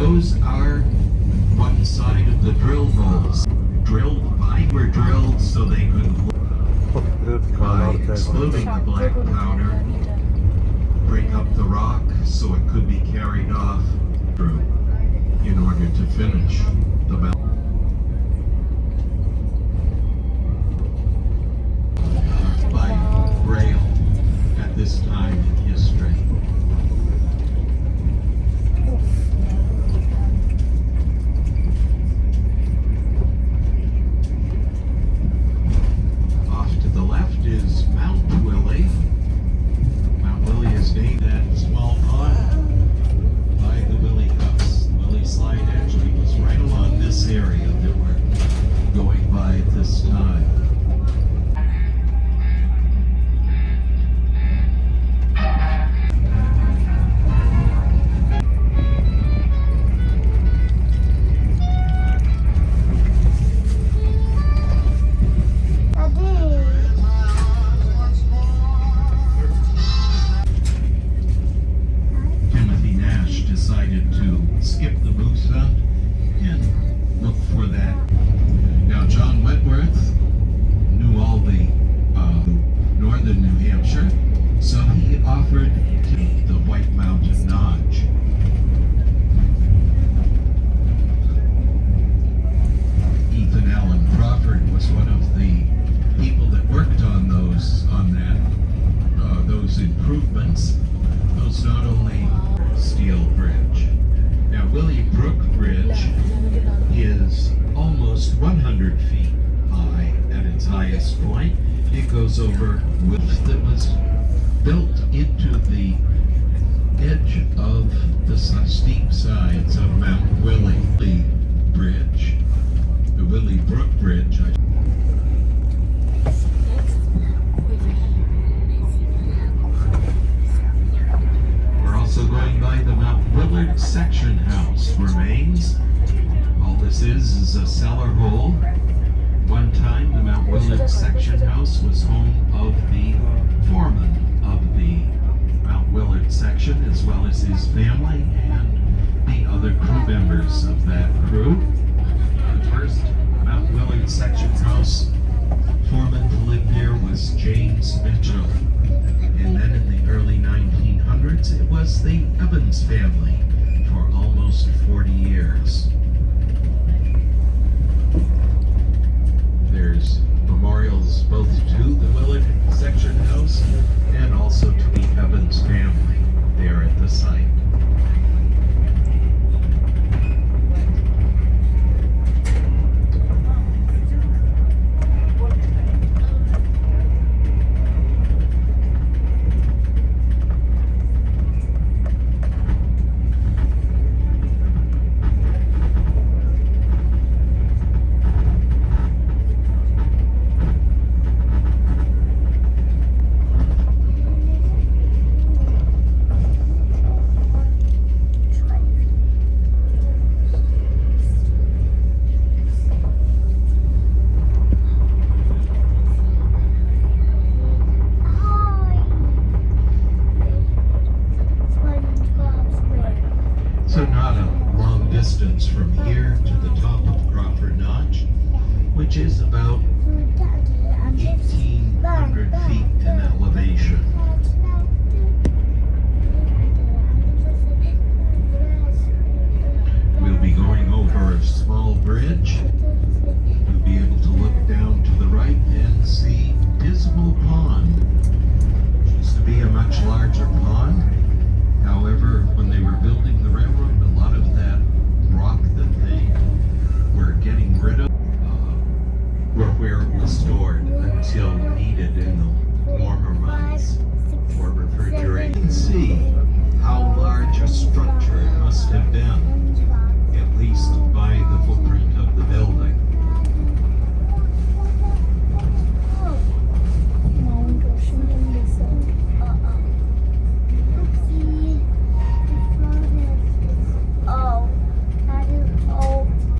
those are one side of the drill holes. Were drilled so they could by exploding the black powder, break up the rock so it could be carried off through in order to finish the mountain. By rail at this time in history. Off to the left is Mount Willie. Mount Willie is named that small pond by the Willie Cups. The Willie slide actually was right along this area that we're going by at this time. Decided to skip the moose hunt and look for that. Now John Wentworth knew all the northern New Hampshire, so he offered to the White Mountain Notch. Ethan Allen Crawford was one of the people that worked on those improvements. Those not only steel bridge. Now Willie Brook Bridge is almost 100 feet high at its highest point. It goes over width that was built into the edge of the steep sides of Mount Willie Bridge. The Willie Brook Bridge. Also going by the Mount Willard section house remains. All this is a cellar hole. One time the Mount Willard section house was home of the foreman of the Mount Willard section, as well as his family and the other crew members of that crew. The first Mount Willard section house foreman to live here was James Mitchell. And then in the early 1900s, it was the Evans family for almost 40 years. There's memorials both to the Willard section house and also to the Evans family there at the site. So not a long distance from here to the top of Crawford Notch, which is about 1,800 feet in elevation.